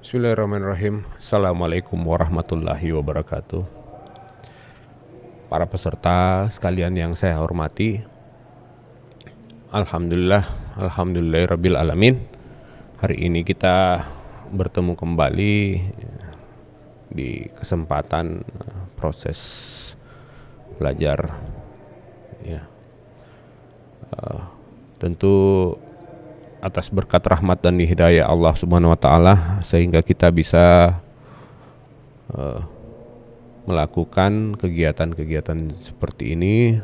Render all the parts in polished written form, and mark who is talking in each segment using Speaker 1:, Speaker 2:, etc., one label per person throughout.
Speaker 1: Bismillahirrahmanirrahim. Assalamualaikum warahmatullahi wabarakatuh. Para peserta sekalian yang saya hormati, Alhamdulillahirabbil alamin. Hari ini kita bertemu kembali di kesempatan proses belajar. Ya, tentu atas berkat rahmat dan hidayah Allah Subhanahu wa taala sehingga kita bisa melakukan kegiatan-kegiatan seperti ini.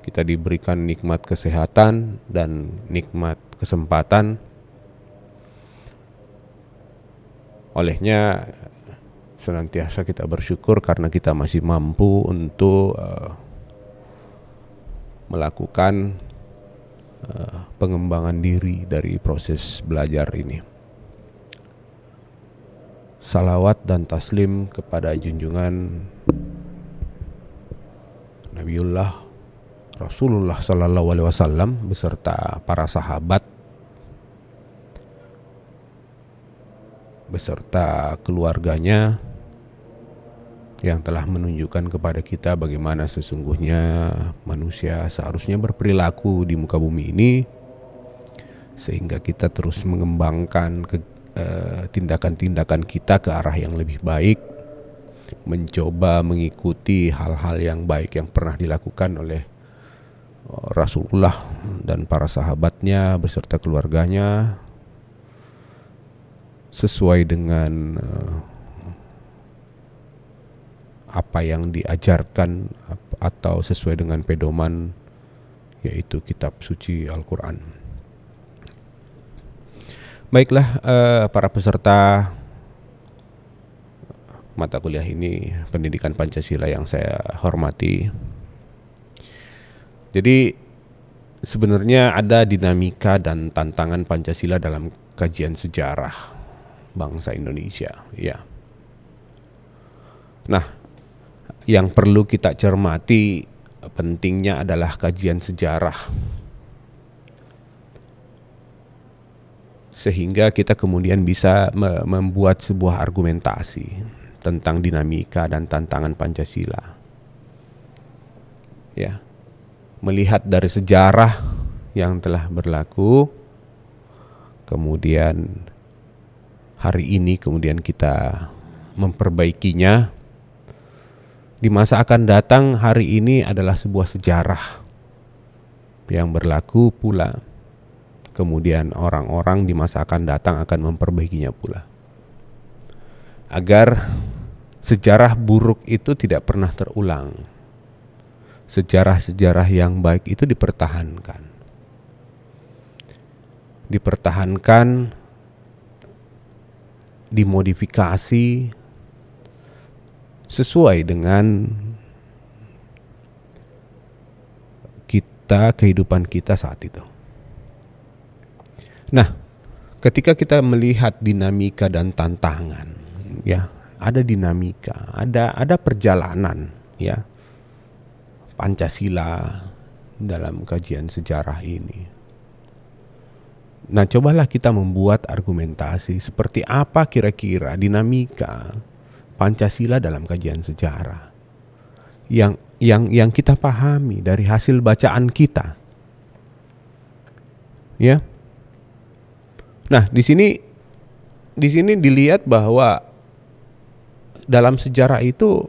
Speaker 1: Kita diberikan nikmat kesehatan dan nikmat kesempatan. Olehnya senantiasa kita bersyukur karena kita masih mampu untuk melakukan pengembangan diri dari proses belajar ini. Salawat dan taslim kepada junjungan Nabiullah Rasulullah Sallallahu Alaihi Wasallam beserta para sahabat beserta keluarganya yang telah menunjukkan kepada kita bagaimana sesungguhnya manusia seharusnya berperilaku di muka bumi ini, sehingga kita terus mengembangkan tindakan-tindakan kita ke arah yang lebih baik, mencoba mengikuti hal-hal yang baik yang pernah dilakukan oleh Rasulullah dan para sahabatnya beserta keluarganya sesuai dengan apa yang diajarkan atau sesuai dengan pedoman, yaitu kitab suci Al-Quran. Baiklah, para peserta mata kuliah ini, pendidikan Pancasila yang saya hormati. Jadi sebenarnya ada dinamika dan tantangan Pancasila dalam kajian sejarah bangsa Indonesia, ya. Nah, yang perlu kita cermati pentingnya adalah kajian sejarah, sehingga kita kemudian bisa membuat sebuah argumentasi tentang dinamika dan tantangan Pancasila. Ya, melihat dari sejarah yang telah berlaku, kemudian hari ini kemudian kita memperbaikinya. Di masa akan datang, hari ini adalah sebuah sejarah yang berlaku pula. Kemudian orang-orang di masa akan datang akan memperbaikinya pula, agar sejarah buruk itu tidak pernah terulang. Sejarah-sejarah yang baik itu dipertahankan. Dipertahankan, dimodifikasi sesuai dengan kehidupan kita saat itu. Nah, ketika kita melihat dinamika dan tantangan, ya, ada dinamika, ada perjalanan, ya, Pancasila dalam kajian sejarah ini. Nah, cobalah kita membuat argumentasi seperti apa kira-kira dinamika Pancasila dalam kajian sejarah yang kita pahami dari hasil bacaan kita, ya. Nah, di sini dilihat bahwa dalam sejarah itu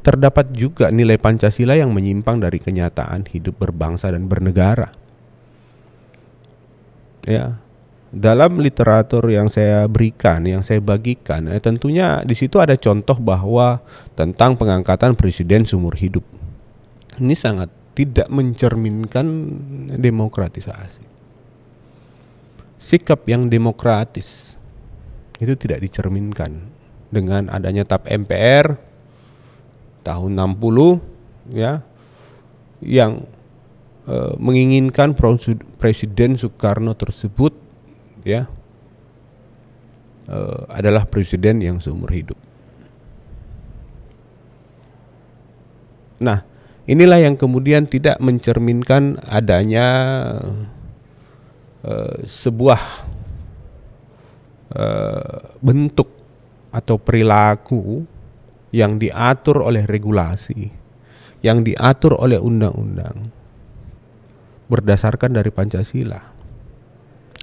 Speaker 1: terdapat juga nilai Pancasila yang menyimpang dari kenyataan hidup berbangsa dan bernegara. Ya, dalam literatur yang saya berikan, yang saya bagikan, tentunya di situ ada contoh bahwa tentang pengangkatan presiden seumur hidup. Ini sangat tidak mencerminkan demokratisasi. Sikap yang demokratis itu tidak dicerminkan dengan adanya TAP MPR tahun 60, ya, yang menginginkan Presiden Soekarno tersebut, ya, adalah presiden yang seumur hidup. Nah, inilah yang kemudian tidak mencerminkan adanya sebuah bentuk atau perilaku yang diatur oleh regulasi, yang diatur oleh undang-undang berdasarkan dari Pancasila.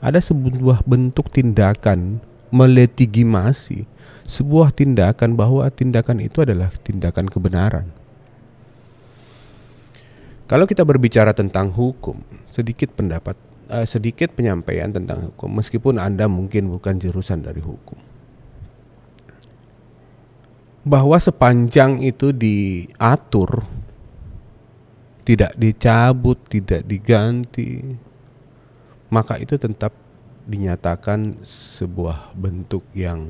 Speaker 1: Ada sebuah bentuk tindakan melegitimasi sebuah tindakan bahwa tindakan itu adalah tindakan kebenaran. Kalau kita berbicara tentang hukum, sedikit penyampaian tentang hukum, meskipun Anda mungkin bukan jurusan dari hukum. Bahwa sepanjang itu diatur, tidak dicabut, tidak diganti, maka itu tetap dinyatakan sebuah bentuk yang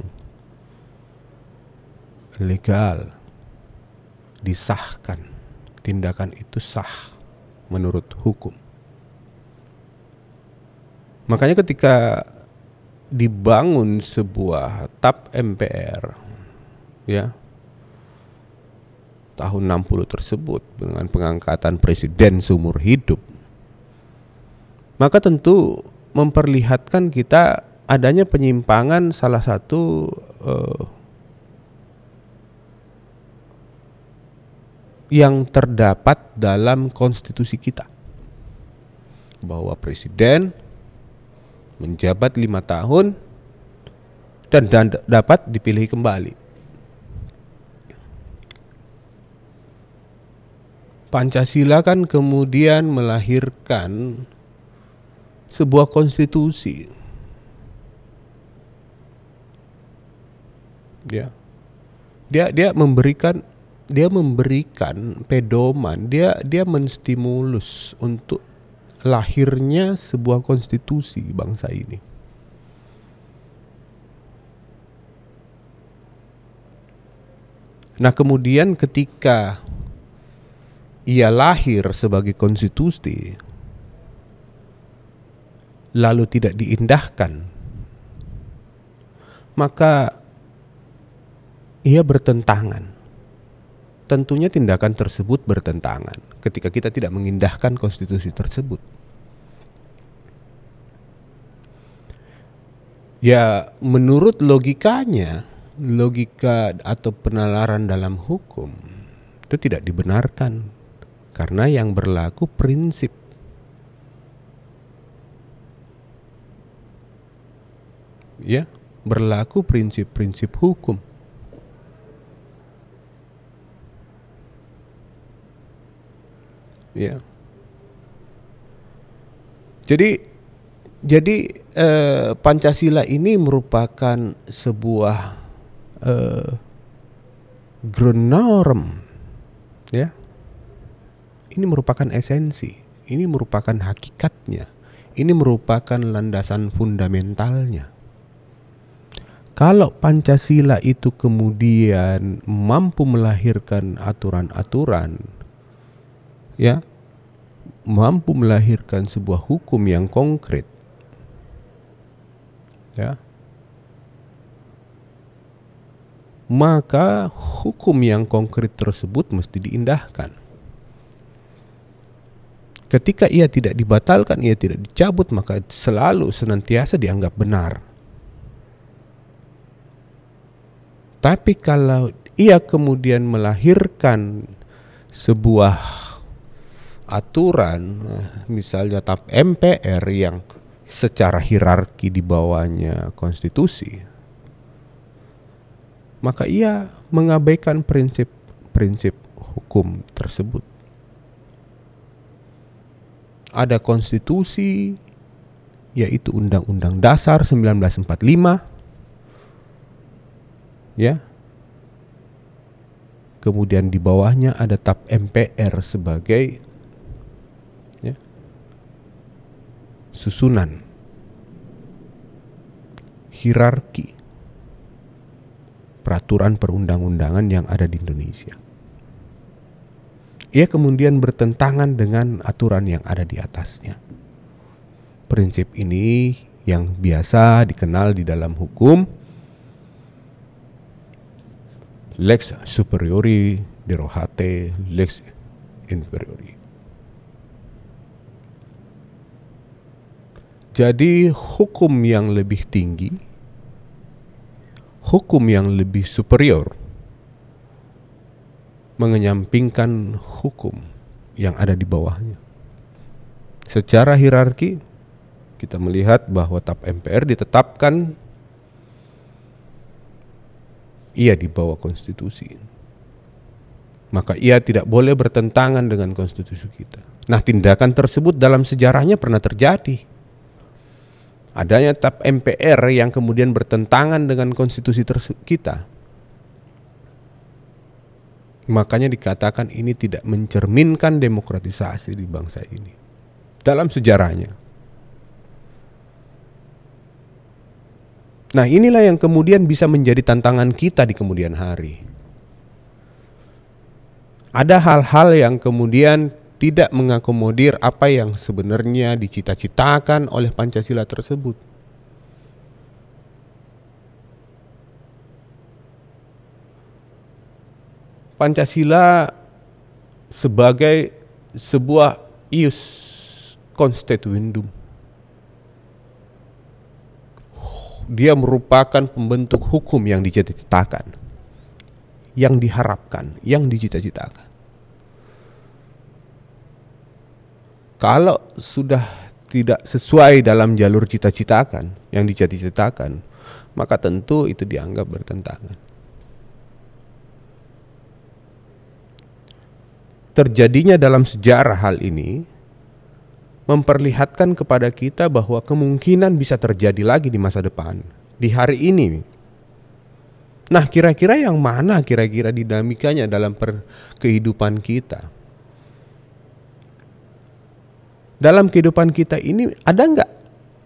Speaker 1: legal, disahkan. Tindakan itu sah menurut hukum. Makanya ketika dibangun sebuah TAP MPR ya tahun 60 tersebut dengan pengangkatan presiden seumur hidup, maka tentu memperlihatkan kita adanya penyimpangan salah satu yang terdapat dalam konstitusi kita, bahwa presiden menjabat 5 tahun dan dapat dipilih kembali. Pancasila kan kemudian melahirkan sebuah konstitusi. Dia memberikan pedoman, dia menstimulus untuk lahirnya sebuah konstitusi bangsa ini. Nah, kemudian ketika ia lahir sebagai konstitusi lalu tidak diindahkan, maka ia bertentangan. Tentunya tindakan tersebut bertentangan ketika kita tidak mengindahkan konstitusi tersebut. Ya, menurut logikanya, logika atau penalaran dalam hukum itu tidak dibenarkan karena yang berlaku prinsip. Ya, berlaku prinsip-prinsip hukum. Ya. Jadi Pancasila ini merupakan sebuah grundnorm, ya. Ini merupakan esensi, ini merupakan hakikatnya, ini merupakan landasan fundamentalnya. Kalau Pancasila itu kemudian mampu melahirkan aturan-aturan, ya, mampu melahirkan sebuah hukum yang konkret, ya, maka hukum yang konkret tersebut mesti diindahkan. Ketika ia tidak dibatalkan, ia tidak dicabut, maka selalu senantiasa dianggap benar. Tapi kalau ia kemudian melahirkan sebuah aturan, misalnya TAP MPR yang secara hierarki di bawahnya konstitusi, maka ia mengabaikan prinsip-prinsip hukum tersebut. Ada konstitusi, yaitu Undang-Undang Dasar 1945, ya. Kemudian di bawahnya ada TAP MPR sebagai, ya, susunan hierarki peraturan perundang-undangan yang ada di Indonesia. Ia kemudian bertentangan dengan aturan yang ada di atasnya. Prinsip ini yang biasa dikenal di dalam hukum lex superiori derogate lex inferiori. Jadi hukum yang lebih tinggi hukum yang lebih superior mengenyampingkan hukum yang ada di bawahnya. Secara hierarki kita melihat bahwa TAP MPR ditetapkan ia di bawah konstitusi. Maka ia tidak boleh bertentangan dengan konstitusi kita. Nah, tindakan tersebut dalam sejarahnya pernah terjadi. Adanya TAP MPR yang kemudian bertentangan dengan konstitusi kita. Makanya dikatakan ini tidak mencerminkan demokratisasi di bangsa ini. Dalam sejarahnya. Nah, inilah yang kemudian bisa menjadi tantangan kita di kemudian hari. Ada hal-hal yang kemudian tidak mengakomodir apa yang sebenarnya dicita-citakan oleh Pancasila tersebut. Pancasila sebagai sebuah ius constituendum. Dia merupakan pembentuk hukum yang dicita-citakan, yang diharapkan, yang dicita-citakan. Kalau sudah tidak sesuai dalam jalur cita-citakan, yang dicita-citakan, maka tentu itu dianggap bertentangan. Terjadinya dalam sejarah hal ini memperlihatkan kepada kita bahwa kemungkinan bisa terjadi lagi di masa depan, di hari ini. Nah, kira-kira yang mana kira-kira dinamikanya dalam kehidupan kita? Dalam kehidupan kita ini ada nggak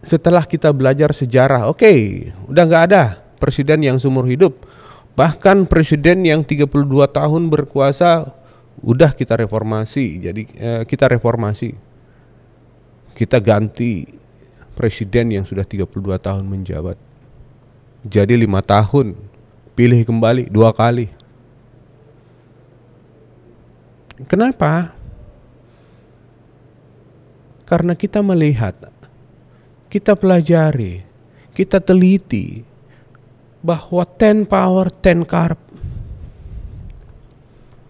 Speaker 1: setelah kita belajar sejarah, oke, udah nggak ada presiden yang seumur hidup. Bahkan presiden yang 32 tahun berkuasa udah kita reformasi, kita ganti presiden yang sudah 32 tahun menjabat jadi 5 tahun, pilih kembali 2 kali. Kenapa? Karena kita melihat, kita pelajari, kita teliti bahwa 10 power 10 carp.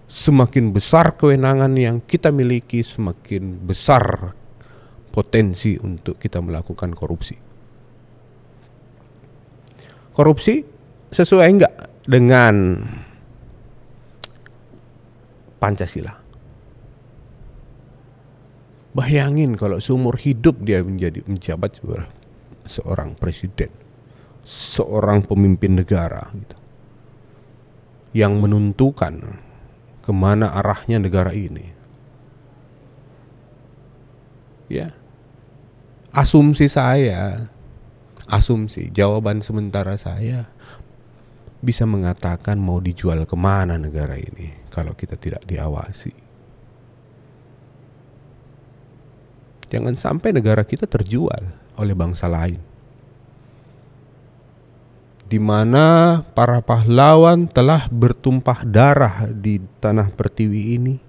Speaker 1: Semakin besar kewenangan yang kita miliki, semakin besar potensi untuk kita melakukan korupsi. Korupsi sesuai enggak dengan Pancasila? Bayangin kalau seumur hidup dia menjabat seorang presiden, seorang pemimpin negara gitu, yang menentukan kemana arahnya negara ini. Ya, asumsi jawaban sementara saya bisa mengatakan mau dijual kemana negara ini kalau kita tidak diawasi. Jangan sampai negara kita terjual oleh bangsa lain, di mana para pahlawan telah bertumpah darah di tanah pertiwi ini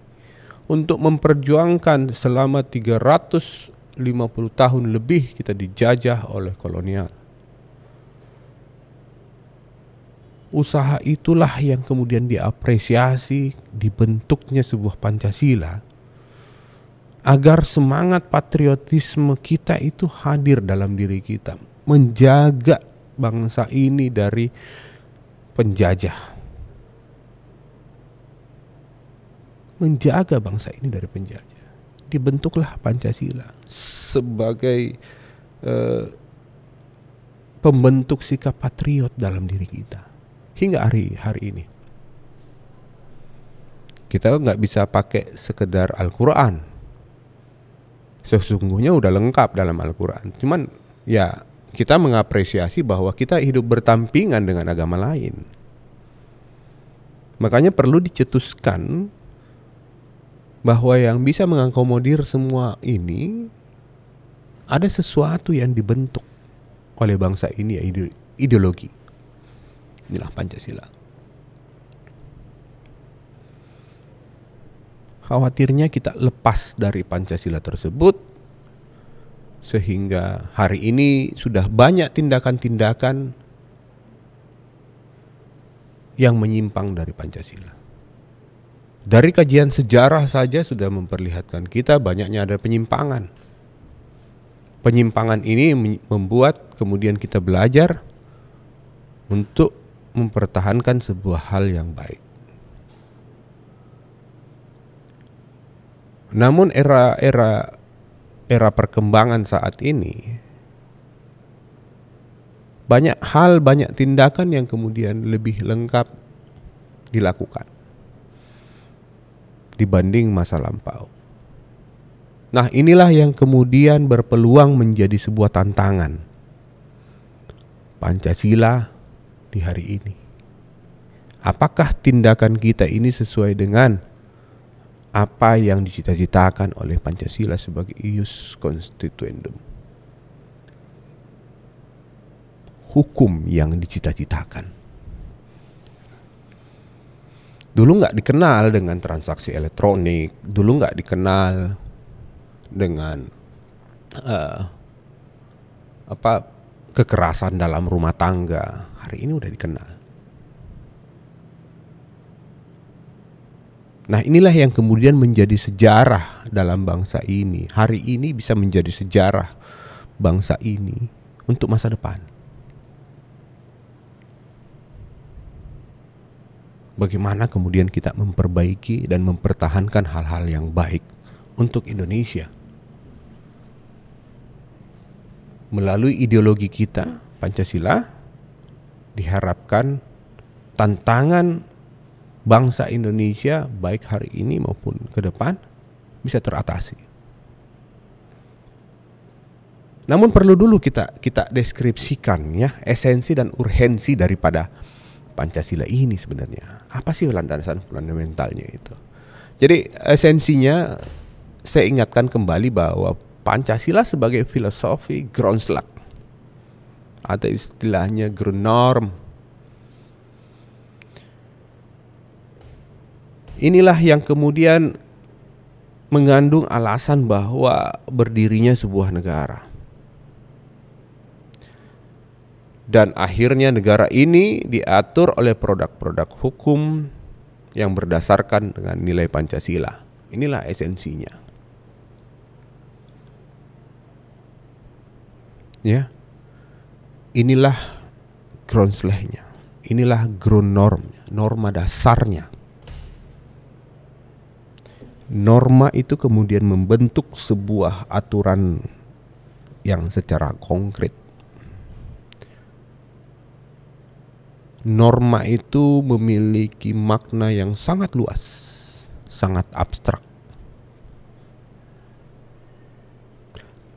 Speaker 1: untuk memperjuangkan selama 350 tahun lebih kita dijajah oleh kolonial. Usaha itulah yang kemudian diapresiasi, dibentuknya sebuah Pancasila, agar semangat patriotisme kita itu hadir dalam diri kita, menjaga bangsa ini dari penjajah, menjaga bangsa ini dari penjajah. Dibentuklah Pancasila sebagai pembentuk sikap patriot dalam diri kita hingga hari ini. Kita nggak bisa pakai sekedar Al-Quran. Sesungguhnya udah lengkap dalam Al-Quran. Cuman ya kita mengapresiasi bahwa kita hidup berdampingan dengan agama lain. Makanya perlu dicetuskan bahwa yang bisa mengakomodir semua ini ada sesuatu yang dibentuk oleh bangsa ini, ya ideologi. Inilah Pancasila. Khawatirnya kita lepas dari Pancasila tersebut, sehingga hari ini sudah banyak tindakan-tindakan yang menyimpang dari Pancasila. Dari kajian sejarah saja sudah memperlihatkan kita banyaknya ada penyimpangan. Penyimpangan ini membuat kemudian kita belajar untuk mempertahankan sebuah hal yang baik. Namun era perkembangan saat ini, banyak hal, banyak tindakan yang kemudian lebih lengkap dilakukan dibanding masa lampau. Nah, inilah yang kemudian berpeluang menjadi sebuah tantangan Pancasila di hari ini. Apakah tindakan kita ini sesuai dengan apa yang dicita-citakan oleh Pancasila sebagai ius constituendum? Hukum yang dicita-citakan. Dulu nggak dikenal dengan transaksi elektronik, dulu nggak dikenal dengan kekerasan dalam rumah tangga. Hari ini udah dikenal. Nah, inilah yang kemudian menjadi sejarah dalam bangsa ini. Hari ini bisa menjadi sejarah bangsa ini untuk masa depan. Bagaimana kemudian kita memperbaiki dan mempertahankan hal-hal yang baik untuk Indonesia. Melalui ideologi kita, Pancasila, diharapkan tantangan bangsa Indonesia baik hari ini maupun ke depan bisa teratasi. Namun perlu dulu kita deskripsikan ya esensi dan urgensi daripada Pancasila ini sebenarnya. Apa sih landasan fundamentalnya itu? Jadi esensinya saya ingatkan kembali bahwa Pancasila sebagai filosofi Grundslag atau istilahnya Grundnorm. Inilah yang kemudian mengandung alasan bahwa berdirinya sebuah negara. Dan akhirnya negara ini diatur oleh produk-produk hukum yang berdasarkan dengan nilai Pancasila. Inilah esensinya. Ya. Inilah Grundslagnya. Inilah Grundnormnya, norma dasarnya. Norma itu kemudian membentuk sebuah aturan yang secara konkret. Norma itu memiliki makna yang sangat luas, sangat abstrak.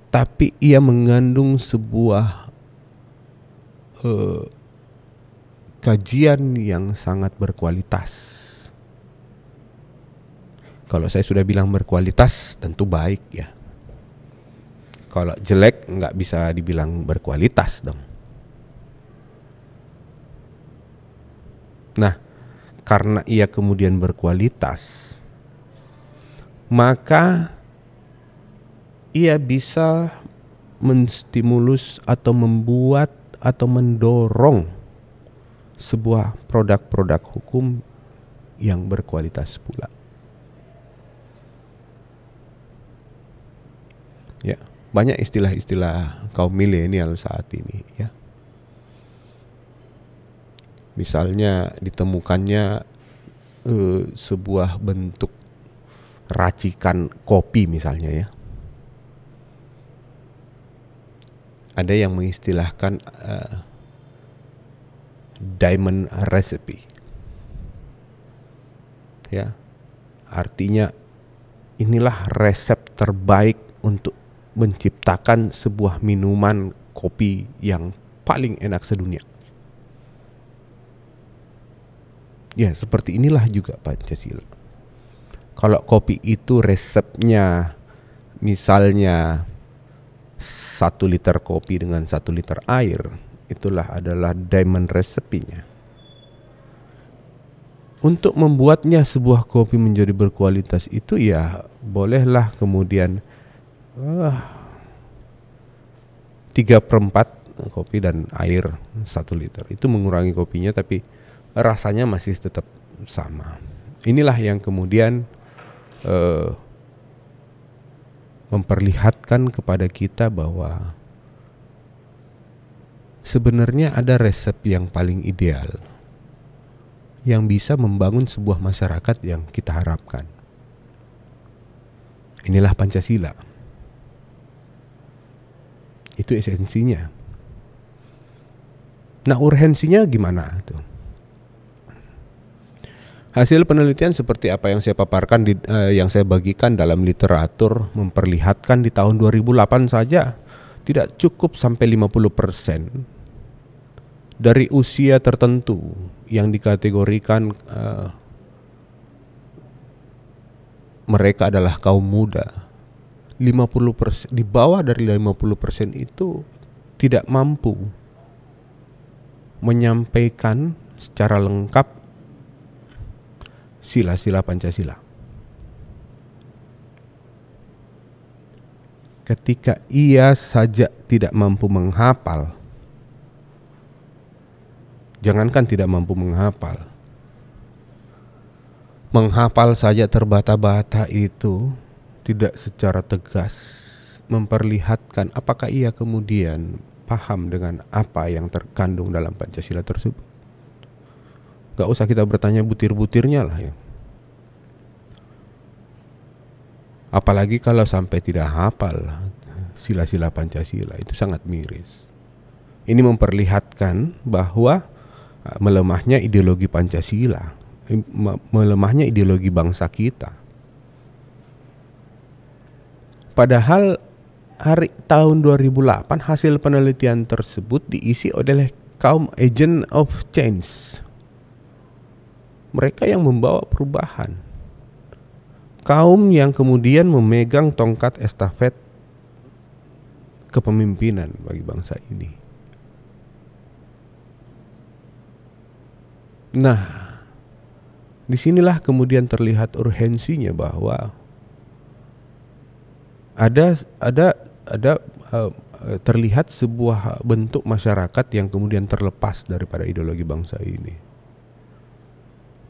Speaker 1: Tapi ia mengandung sebuah kajian yang sangat berkualitas. Kalau saya sudah bilang berkualitas, tentu baik ya. Kalau jelek nggak bisa dibilang berkualitas dong. Nah, karena ia kemudian berkualitas, maka ia bisa menstimulus atau membuat atau mendorong sebuah produk-produk hukum yang berkualitas pula. Ya, banyak istilah-istilah kaum milenial saat ini ya. Misalnya ditemukannya sebuah bentuk racikan kopi misalnya ya. Ada yang mengistilahkan diamond recipe. Ya. Artinya inilah resep terbaik untuk menciptakan sebuah minuman kopi yang paling enak sedunia. Ya, seperti inilah juga Pancasila. Kalau kopi itu resepnya misalnya 1 liter kopi dengan 1 liter air, itulah adalah diamond recipe-nya. Untuk membuatnya sebuah kopi menjadi berkualitas itu ya bolehlah kemudian 3/4 kopi dan air 1 liter. Itu mengurangi kopinya tapi rasanya masih tetap sama. Inilah yang kemudian memperlihatkan kepada kita bahwa sebenarnya ada resep yang paling ideal yang bisa membangun sebuah masyarakat yang kita harapkan. Inilah Pancasila. Itu esensinya. Nah, urgensinya gimana tuh? Hasil penelitian seperti apa yang saya paparkan yang saya bagikan dalam literatur memperlihatkan di tahun 2008 saja tidak cukup sampai 50% dari usia tertentu yang dikategorikan mereka adalah kaum muda. 50%, di bawah dari 50% itu tidak mampu menyampaikan secara lengkap sila-sila Pancasila. Ketika ia saja tidak mampu menghafal, jangankan tidak mampu menghafal saja terbata-bata itu tidak secara tegas memperlihatkan apakah ia kemudian paham dengan apa yang terkandung dalam Pancasila tersebut. Gak usah kita bertanya butir-butirnya lah ya. Apalagi kalau sampai tidak hafal sila-sila Pancasila, itu sangat miris. Ini memperlihatkan bahwa melemahnya ideologi Pancasila, melemahnya ideologi bangsa kita. Padahal tahun 2008 hasil penelitian tersebut diisi oleh kaum agent of change. Mereka yang membawa perubahan. Kaum yang kemudian memegang tongkat estafet kepemimpinan bagi bangsa ini. Nah, disinilah kemudian terlihat urgensinya bahwa terlihat sebuah bentuk masyarakat yang kemudian terlepas daripada ideologi bangsa ini.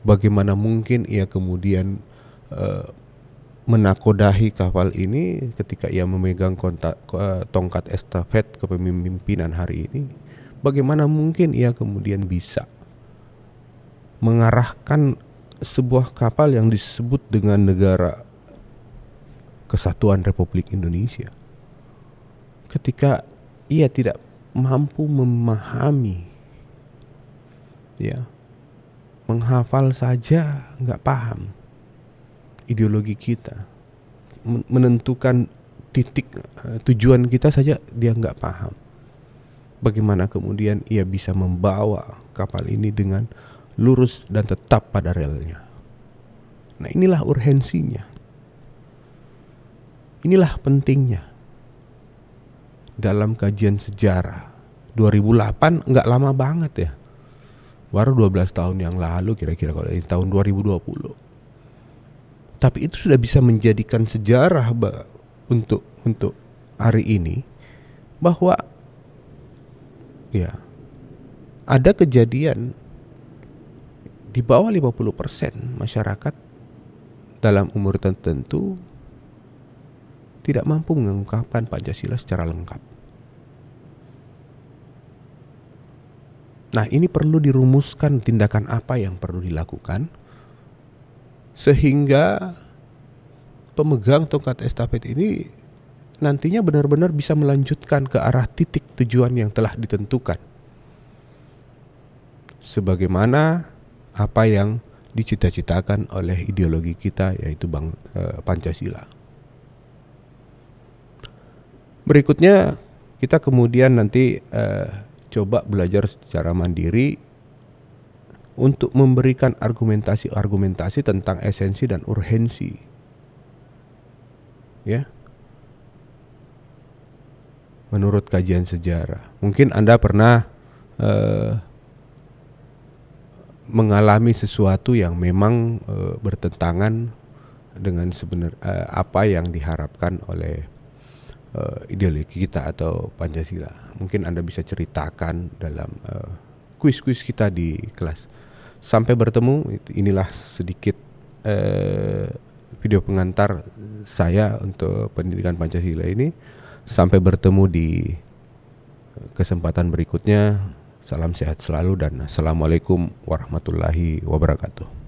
Speaker 1: Bagaimana mungkin ia kemudian menakodahi kapal ini ketika ia memegang tongkat estafet kepemimpinan hari ini? Bagaimana mungkin ia kemudian bisa mengarahkan sebuah kapal yang disebut dengan Negara Kesatuan Republik Indonesia ketika ia tidak mampu memahami, ya, menghafal saja nggak paham ideologi kita, menentukan titik tujuan kita saja dia nggak paham. Bagaimana kemudian ia bisa membawa kapal ini dengan lurus dan tetap pada relnya? Nah, inilah urgensinya. Inilah pentingnya. Dalam kajian sejarah 2008 nggak lama banget ya. Baru 12 tahun yang lalu kira-kira kalau di tahun 2020. Tapi itu sudah bisa menjadikan sejarah untuk hari ini bahwa ya ada kejadian di bawah 50% masyarakat dalam umur tertentu tidak mampu mengungkapkan Pancasila secara lengkap. Nah, ini perlu dirumuskan tindakan apa yang perlu dilakukan sehingga pemegang tongkat estafet ini nantinya benar-benar bisa melanjutkan ke arah titik tujuan yang telah ditentukan. Sebagaimana apa yang dicita-citakan oleh ideologi kita, yaitu Pancasila. Berikutnya kita kemudian nanti coba belajar secara mandiri untuk memberikan argumentasi tentang esensi dan urgensi, ya. Menurut kajian sejarah, mungkin Anda pernah mengalami sesuatu yang memang bertentangan dengan apa yang diharapkan oleh ideologi kita atau Pancasila. Mungkin Anda bisa ceritakan dalam kuis-kuis kita di kelas. Sampai bertemu. Inilah sedikit video pengantar saya untuk pendidikan Pancasila ini. Sampai bertemu di kesempatan berikutnya. Salam sehat selalu dan assalamualaikum warahmatullahi wabarakatuh.